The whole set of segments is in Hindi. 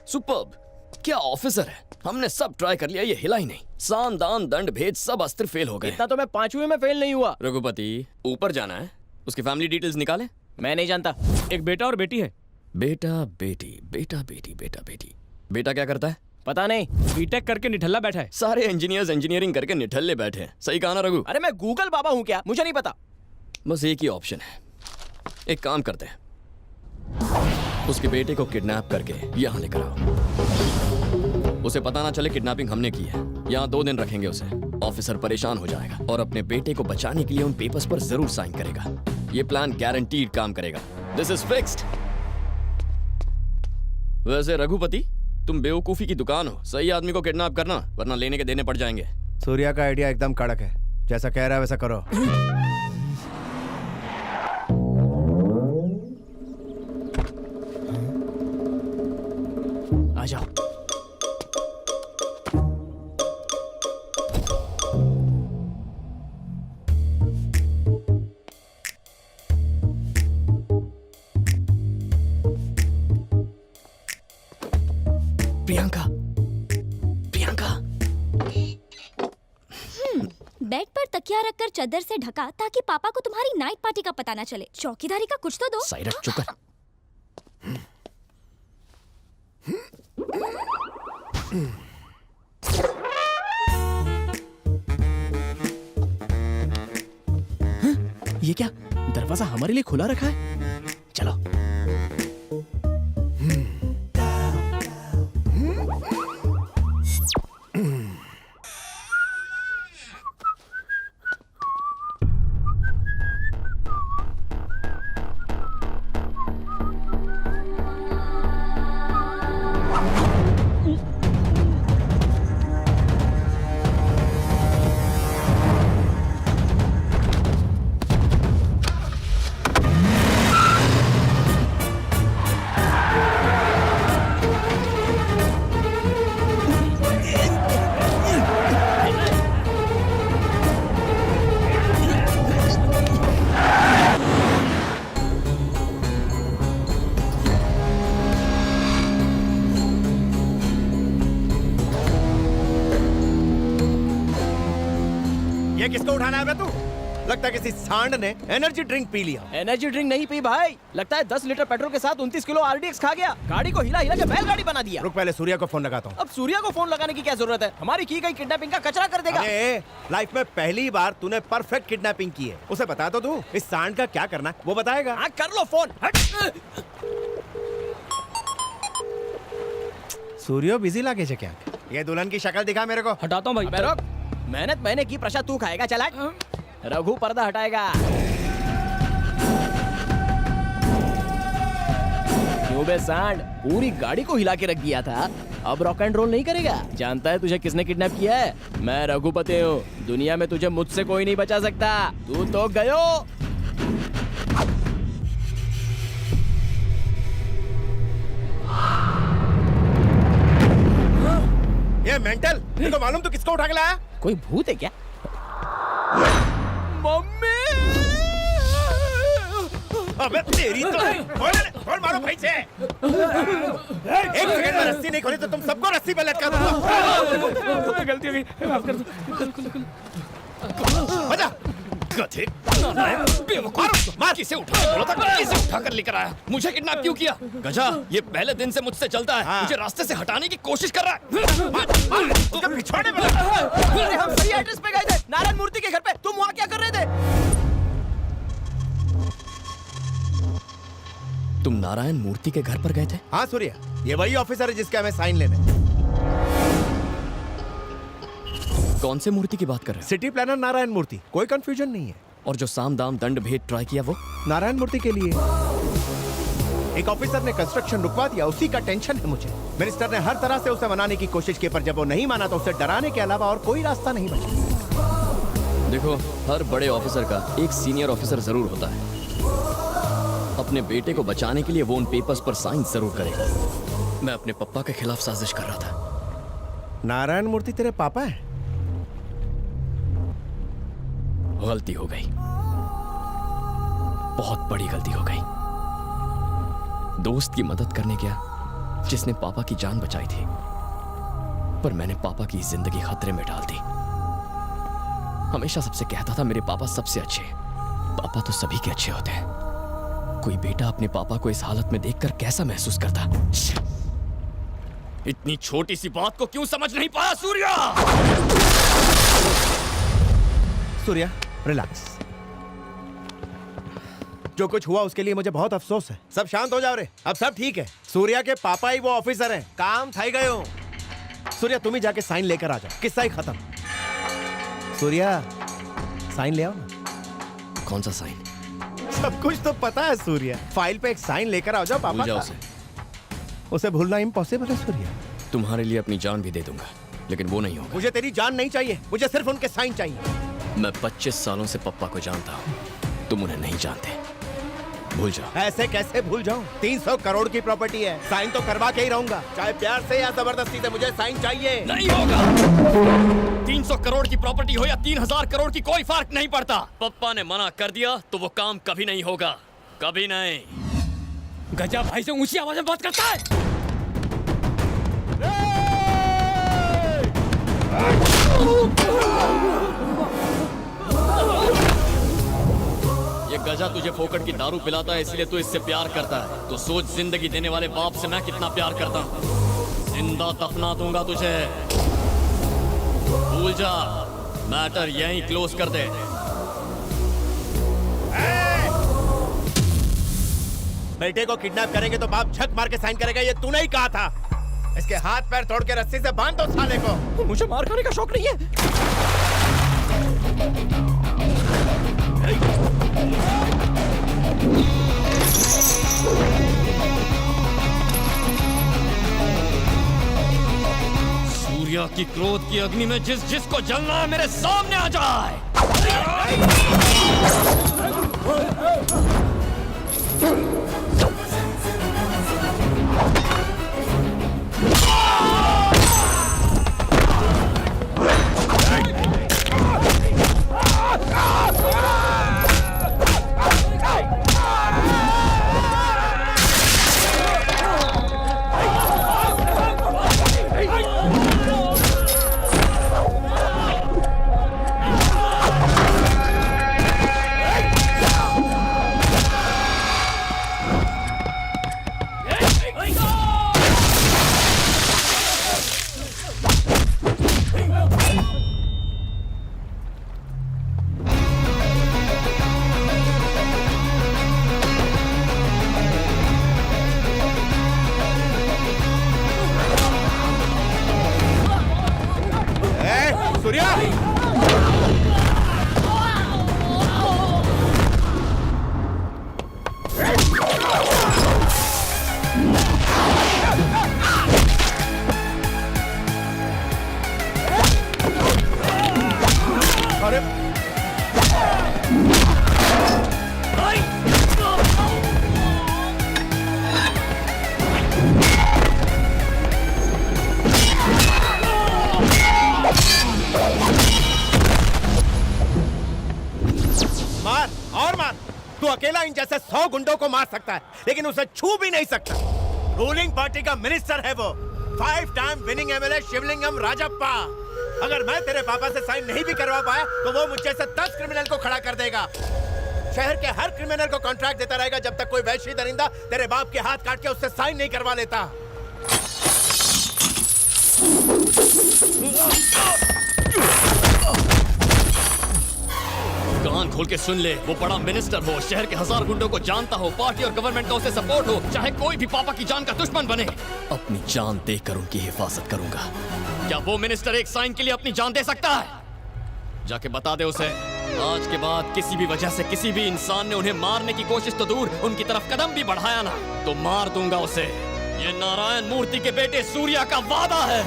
सुपर्ब। क्या ऑफिसर है। हमने सब ट्राई कर लिया, ये हिला ही नहीं। साम दाम दंड भेद सब अस्त्र फेल हो गए। इतना तो मैं 5वीं में फेल नहीं हुआ। रघुपति ऊपर जाना है, उसकी फैमिली डिटेल्स निकाले। मैं नहीं जानता। एक बेटा और बेटी है। बेटा बेटी बेटा बेटी बेटा बेटी। बेटा क्या करता है? पता नहीं। बीटेक करके निठल्ला बैठा है। सारे इंजीनियर्स इंजीनियरिंग करके निठल्ले बैठे हैं। सही कहा ना रघु? अरे मैं गूगल बाबा हूँ क्या? मुझे नहीं पता। बस एक ही ऑप्शन है। एक काम करते हैं, उसके बेटे को किडनैप करके यहाँ लेकर आओ। उसे पता ना चले किडनैपिंग हमने की है। यहाँ 2 दिन रखेंगे उसे। ऑफिसर परेशान हो जाएगा और अपने बेटे को बचाने के लिए उन पेपर्स पर जरूर साइन करेगा। ये प्लान गारंटीड काम करेगा। This is fixed. वैसे रघुपति, तुम बेवकूफी की दुकान हो। सही आदमी को किडनैप करना, वरना लेने के देने पड़ जाएंगे। सूर्या का आइडिया एकदम कड़क है, जैसा कह रहा है वैसा करो। आ जाओ। प्रियंका, प्रियंका। बेड पर तकिया रखकर चादर से ढका ताकि पापा को तुम्हारी नाइट पार्टी का पता ना चले। चौकीदारी का कुछ तो दो। साइरक चुप कर। ये क्या? दरवाजा हमारे लिए खुला रखा है? चलो। ये किसको उठाना है बे तू? लगता है किसी सांड ने एनर्जी ड्रिंक पी लिया। एनर्जी ड्रिंक नहीं पी भाई, लगता है 10 लीटर पेट्रोल के साथ 29 किलो आरडीएक्स खा गया। गाड़ी को हिला हिला के बैलगाड़ी बना दिया। रुक, पहले सूर्या को फोन लगाता हूँ। अब सूर्या को फोन लगाने की क्या जरूरत है? हमारी की गई किडनैपिंग का कचरा कर देगा। अरे लाइफ में पहली बार तूने परफेक्ट किडनैपिंग की है। उसे बता तो तू इस सांड का क्या करना है, वो बताएगा। हाँ कर लो फोन। सूर्यो बिजी लागे छे क्या? ये दुल्हन की शक्ल दिखा मेरे को। हटाता हूँ भाई। अबे रुक, मेहनत मैंने की, प्रसाद तू खाएगा। चला, रघु पर्दा हटाएगा। क्यों बे सांड, पूरी गाड़ी को हिला के रख दिया था, अब रॉक एंड रोल नहीं करेगा? जानता है तुझे किसने किडनैप किया है? मैं रघुपति हूँ। दुनिया में तुझे मुझसे कोई नहीं बचा सकता। तू तो गयो। ये मेंटल, तुमको मालूम तू किसको उठा के लाया? कोई भूत है क्या? मम्मी! अबे तेरी तो खोल मारो भाई से। एक सेकंड में रस्सी नहीं खोली तो तुम सबको रस्सी पे लटका दूंगा। गलती हो गई, माफ कर दो। बजा। गधे, बेवकूफ, मार। किसे उठा के बोला था? किसे उठा कर लेकर आया? मुझे किडनैप क्यों किया? गजा, ये पहले दिन से मुझसे चलता है। हाँ। मुझे रास्ते से हटाने की कोशिश कर रहा है। तुझे पिछवाड़े में अरे हम सही एड्रेस पे गए थे, नारायण मूर्ति के घर पे। तुम वहाँ क्या कर रहे थे? तुम नारायण मूर्ति के घर पर गए थे? हाँ सूर्या, ये वही ऑफिसर है जिसके हमें साइन लेने। कौन से मूर्ति की बात कर रहे हो? सिटी प्लानर नारायण मूर्ति, कोई कंफ्यूजन नहीं है। और जो साम दाम दंड भेद ट्राई किया वो? नारायण मूर्ति के लिए एक ऑफिसर ने कंस्ट्रक्शन रुकवा दिया, उसी का टेंशन है मुझे। मिनिस्टर ने हर तरह से उसे मनाने की कोशिश की, पर जब वो नहीं माना तो उसे डराने के अलावा और कोई रास्ता नहीं बचा। देखो, हर बड़े ऑफिसर का एक सीनियर ऑफिसर जरूर होता है। अपने बेटे को बचाने के लिए वो उन पेपर्स पर साइन जरूर करेगा। मैं अपने पापा के खिलाफ साजिश कर रहा था। नारायण मूर्ति तेरे पापा है? गलती हो गई, बहुत बड़ी गलती हो गई। दोस्त की मदद करने गया, जिसने पापा की जान बचाई थी, पर मैंने पापा की जिंदगी खतरे में डाल दी। हमेशा सबसे कहता था मेरे पापा सबसे अच्छे। पापा तो सभी के अच्छे होते हैं। कोई बेटा अपने पापा को इस हालत में देखकर कैसा महसूस करता? इतनी छोटी सी बात को क्यों समझ नहीं पाया सूर्या? सूर्या, रिलैक्स। जो कुछ हुआ उसके लिए मुझे बहुत अफसोस है। सब शांत हो जाओ रे, अब सब ठीक है। सूर्या के पापा ही वो ऑफिसर हैं। काम थाई गए हो। सूर्या, तुम ही जाके साइन लेकर आ जाओ, किस्सा ही खत्म। सूर्या, साइन ले आओ ना। कौन सा साइन? सब कुछ तो पता है सूर्या। फाइल पे एक साइन लेकर आ जाओ भूल पापा जाओ का। उसे। उसे भूलना इम्पॉसिबल है सूर्या। तुम्हारे लिए अपनी जान भी दे दूंगा, लेकिन वो नहीं होगा। मुझे तेरी जान नहीं चाहिए, मुझे सिर्फ उनके साइन चाहिए। मैं 25 सालों से पप्पा को जानता हूँ, तुम उन्हें नहीं जानते। भूल जाओ। ऐसे कैसे भूल जाऊं? 300 करोड़ की प्रॉपर्टी है, साइन तो करवा के ही रहूंगा, चाहे प्यार से या जबरदस्ती से। मुझे साइन चाहिए। नहीं होगा। 300 करोड़ की प्रॉपर्टी हो या 3000 करोड़ की, कोई फर्क नहीं पड़ता। पप्पा ने मना कर दिया तो वो काम कभी नहीं होगा, कभी नहीं। गजा भाई से ऊंची आवाज में बात करता है। ये गजा तुझे फोकट की दारू पिलाता है, इसलिए तू इससे प्यार करता है। तो सोच, जिंदगी देने वाले बाप से मैं कितना प्यार करता हूँ। जिंदा दफना दूंगा तुझे। भूल जा, मैटर यहीं क्लोज कर दे। बेटे को किडनैप करेंगे तो बाप झक मार के साइन करेगा, ये तूने ही कहा था। इसके हाथ पैर तोड़ के रस्सी से बांध दो साले को। मुझे मार खाने का शौक नहीं है। सूर्या की क्रोध की अग्नि में जिसको जलना है मेरे सामने आ जाए। सूर्या, अरे मार और मार। तू अकेला इन जैसे 100 गुंडों को मार सकता है, लेकिन उसे छू भी नहीं सकता। रूलिंग पार्टी का मिनिस्टर है वो, 5 time winning MLA Shivalingam Rajappa. अगर मैं तेरे पापा से साइन नहीं भी करवा पाया तो वो मुझ जैसे 10 क्रिमिनल को खड़ा कर देगा। शहर के हर क्रिमिनल को कॉन्ट्रैक्ट देता रहेगा जब तक कोई वैश्य दरिंदा तेरे बाप के हाथ काट के उससे साइन नहीं करवा लेता। कान खोल के सुन ले, वो बड़ा मिनिस्टर हो, शहर के 1000 गुंडों को जानता हो, पार्टी और गवर्नमेंट का उसे सपोर्ट हो, चाहे कोई भी पापा की जान का दुश्मन बने, अपनी जान देकर उनकी हिफाजत करूंगा। क्या वो मिनिस्टर एक साइन के लिए अपनी जान दे सकता है? जाके बता दे उसे। आज के बाद किसी भी वजह से किसी भी इंसान ने उन्हें मारने की कोशिश तो दूर, उनकी तरफ कदम भी बढ़ाया ना, तो मार दूंगा उसे। ये नारायण मूर्ति के बेटे सूर्या का वादा है।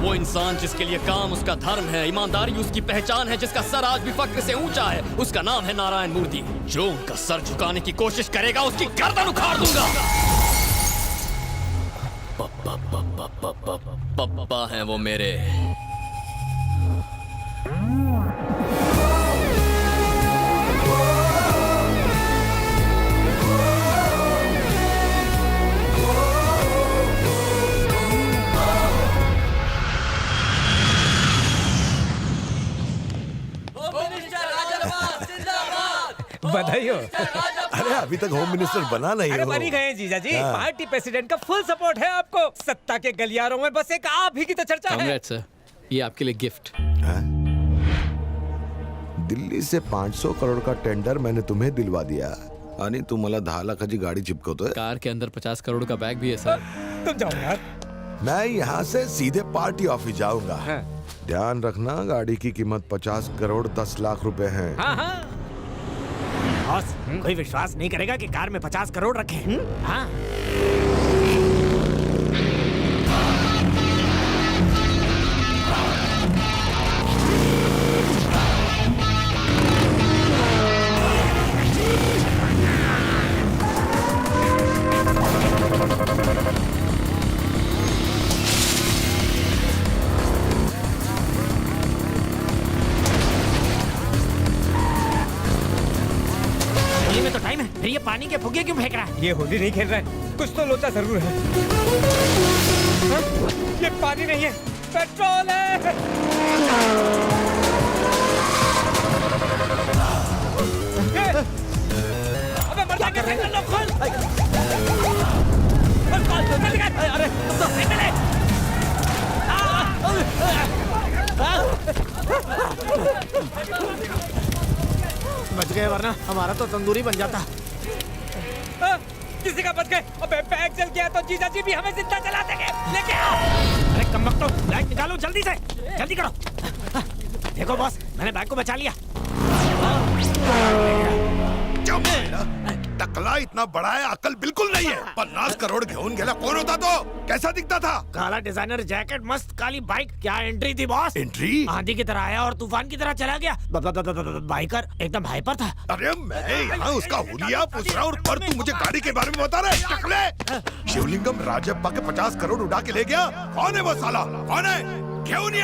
वो इंसान जिसके लिए काम उसका धर्म है, ईमानदारी उसकी पहचान है, जिसका सर आज भी फक्र से ऊंचा है, उसका नाम है नारायण मूर्ति। जो उनका सर झुकाने की कोशिश करेगा उसकी गर्दन उखाड़ दूंगा। पप्पा हैं वो मेरे। बधाई हो। अरे अभी तक होम मिनिस्टर बना नहीं अरे हो। बनी गए जीजा जी, हाँ। पार्टी प्रेसिडेंट का फुल सपोर्ट है आपको। सत्ता के गलियारों में बस एक आप ही की तो चर्चा है। कांग्रेस सर, ये आपके लिए गिफ्ट। दिल्ली से 500 करोड़ का टेंडर मैंने तुम्हें दिलवा दिया आणि तू मला 10 लाखाची गाडी चिपकवतोय। कार के अंदर 50 करोड़ का बैग भी है सर। तुम जाओ यार। मैं यहाँ से सीधे पार्टी ऑफिस जाऊंगा। हाँ। ध्यान रखना, गाड़ी की कीमत 50 करोड़ 10 लाख रुपए है। हाँ हाँ बॉस, कोई विश्वास नहीं करेगा कि कार में 50 करोड़ रखे हैं। हाँ में तो टाइम है, फिर ये पानी के फुग्गे क्यों फेंक रहा है? ये होली नहीं खेल रहा है, कुछ तो लोचा जरूर है। हाँ? ये पानी नहीं है, पेट्रोल है। अबे मर जाएंगे, सिग्नल लो, खोल। अरे सिग्नल है। बच गए, वरना हमारा तो तंदूरी बन जाता। किसी का बच गए। अबे बैग जल गया तो जीजा जी भी हमें जिंदा जला देंगे। लेके आओ। अरे कमबख्तो, लाइट निकालो जल्दी से, जल्दी करो। देखो बॉस, मैंने बैग को बचा लिया। टकला इतना बड़ा है, अकल बिल्कुल नहीं है। 50 करोड़ घेऊन गेला कोण होता तो? कैसा दिखता था? काला डिजाइनर जैकेट, मस्त काली बाइक। क्या एंट्री थी बॉस? एंट्री? आंधी की तरह आया और तूफान की तरह चला गया। बाइकर एकदम हाइपर था। अरे मैं यहाँ उसका हुलिया पूछ रहा हूँ पर तू मुझे गाड़ी के बारे में बता रहा है, टकले। शिवलिंगम राजप्पा के 50 करोड़ उड़ा के ले गया। कौन है वो साला? कौन है? क्यों नहीं?